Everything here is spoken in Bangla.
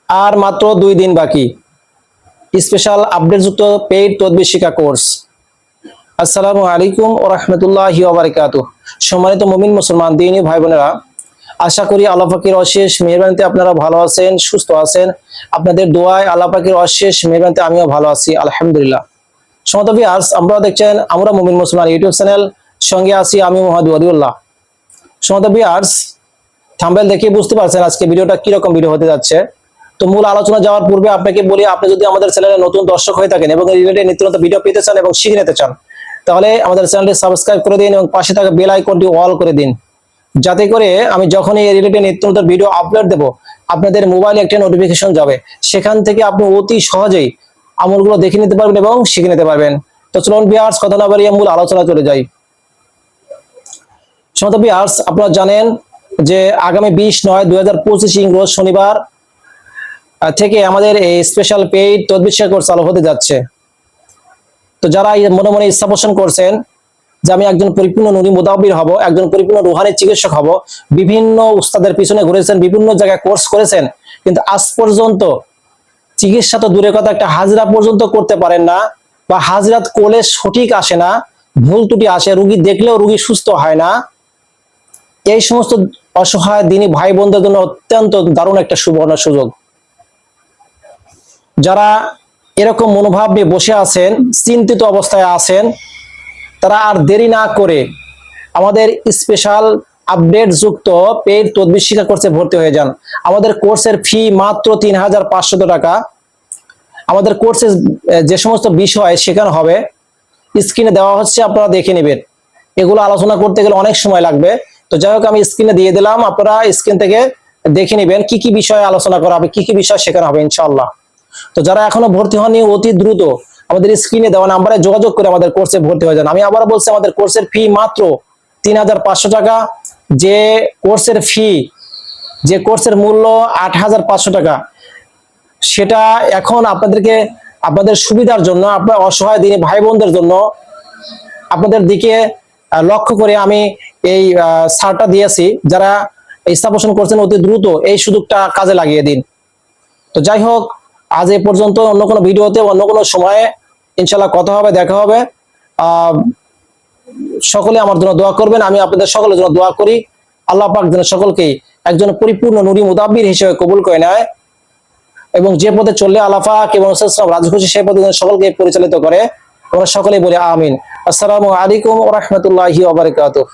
আর মাত্র 2 দিন বাকি স্পেশাল আপডেট যুক্ত পেইড তদবির শিক্ষা কোর্স। আসসালামু আলাইকুম ওয়া রাহমাতুল্লাহি ওয়া বারাকাতুহু। সম্মানিত মুমিন মুসলমান দিনী ভাই বোনেরা, আশা করি আল্লাহ পাকের অশেষ মেহেরবানিতে আপনারা ভালো আছেন, সুস্থ আছেন। আপনাদের দোয়ায় আল্লাহ পাকের অশেষ মেহেরবানিতে আমিও ভালো আছি, আলহামদুলিল্লাহ। সম্মানিত ভিউয়ার্স, আপনারা দেখছেন আমরা মুমিন মুসলমান ইউটিউব চ্যানেল, সঙ্গে আছি আমি মুহাম্মদ ওয়ালিউল্লাহ। সম্মানিত ভিউয়ার্স, থাম্বনেল দেখে বুঝতে পারছেন আজকে ভিডিওটা কি রকম ভিডিও হতে যাচ্ছে। তো মূল আলোচনা যাওয়ার পূর্বে আপনাকে বলি, আপনি যদি আমাদের চ্যানেলে নতুন দর্শক হয়ে থাকেন এবং রিলেটেড নিত্য নতুন ভিডিও পেতে চান এবং শিখে নিতে চান, তাহলে আমাদের চ্যানেলটি সাবস্ক্রাইব করে দিন এবং পাশে থাকা বেল আইকনটি অল করে দিন, যাতে করে আমি যখনই এই রিলেটেড নিত্য নতুন ভিডিও আপলোড দেব আপনাদের মোবাইলে একটা নোটিফিকেশন যাবে, সেখান থেকে আপনি অতি সহজেই আমলগুলো দেখে নিতে পারবেন এবং শিখে নিতে পারবেন। তো চলুন ভিউয়ার্স, কথা না বাড়িয়ে মূল আলোচনা চলে যাই। সম্মানিত ভিউয়ার্স, আপনারা জানেন যে আগামী 20/9/2025 ইংরেজ শনিবার থেকে আমাদের এই স্পেশাল পেইড তদবির শিক্ষা কোর্স চালু হতে যাচ্ছে। তো যারা মনে মনে ইচ্ছা পোষণ করছেন যে আমি একজন পরিপূর্ণ নুরি মুদাব্বির হব, একজন পরিপূর্ণ রুহানি চিকিৎসক হব, বিভিন্ন উস্তাদের পিছনে ঘুরেছেন, বিভিন্ন জায়গায় কোর্স করেছেন, কিন্তু আজ পর্যন্ত চিকিৎসা তো দূরের কথা, একটা হাজরা পর্যন্ত করতে পারেন না, বা হাজরাত কোলে সঠিক আসে না, ভুল ত্রুটি আসে, রুগী দেখলেও রুগী সুস্থ হয় না, এই সমস্ত অসহায় দিনী ভাই বোনদের জন্য অত্যন্ত দারুণ একটা সুবর্ণ সুযোগ। যারা এরকম মনোভাব নিয়ে বসে আছেন, চিন্তিত অবস্থায় আছেন, তারা আর দেরি না করে আমাদের স্পেশাল আপডেট যুক্ত পেইড তদবির শিক্ষা কোর্সে ভর্তি হয়ে যান। আমাদের কোর্সের ফি মাত্র 3500 টাকা। আমাদের কোর্সে যে সমস্ত বিষয় শেখানো হবে স্ক্রিনে দেওয়া হচ্ছে, আপনারা দেখে নেবেন। এগুলো আলোচনা করতে গেলে অনেক সময় লাগবে। তো যাই হোক, আমি স্ক্রিনে দিয়ে দিলাম, আপনারা স্ক্রিন থেকে দেখে নেবেন কি কি বিষয়ে আলোচনা করা হবে, কি কি বিষয় শেখানো হবে ইনশাআল্লাহ। তো যারা এখনো ভর্তি হননি, অতি দ্রুত আমাদের স্ক্রিনে দেওয়া নাম্বারে যোগাযোগ করে আমাদের কোর্সে ভর্তি হয়ে যান। আমি আবার বলছি, আমাদের কোর্সের ফি মাত্র 3500 টাকা। যে কোর্সের মূল্য 8500 টাকা, সেটা এখন আপনাদেরকে আপনাদের সুবিধার জন্য, আপনার অসহায় দিনী ভাই বোনদের জন্য, আপনাদের দিকে লক্ষ্য করে আমি এই ছাড়টা দিয়েছি। যারা ইচ্ছা পোষণ করছেন অতি দ্রুত এই সুযোগটা কাজে লাগিয়ে দিন। তো যাই হোক, আজ এ পর্যন্ত। অন্য কোনো ভিডিওতে অন্য কোনো সময়ে ইনশাল্লাহ কথা হবে, দেখা হবে। সকলে আমার জন্য দোয়া করবেন, আমি আপনাদের সকলের জন্য দোয়া করি। আল্লাহ পাক যেন সকলকেই একজন পরিপূর্ণ নুরি মুদাব্বির হিসেবে কবুল করে নেয় এবং যে পথে চললে আল্লাহ পাক এবং রাসূল রাজি খুশি সেই পথে সকলকে পরিচালিত করে। আমরা সকলেই বলি আমিন। আসসালামু আলাইকুম ওয়া রাহমাতুল্লাহি ওয়া বারাকাতুহু।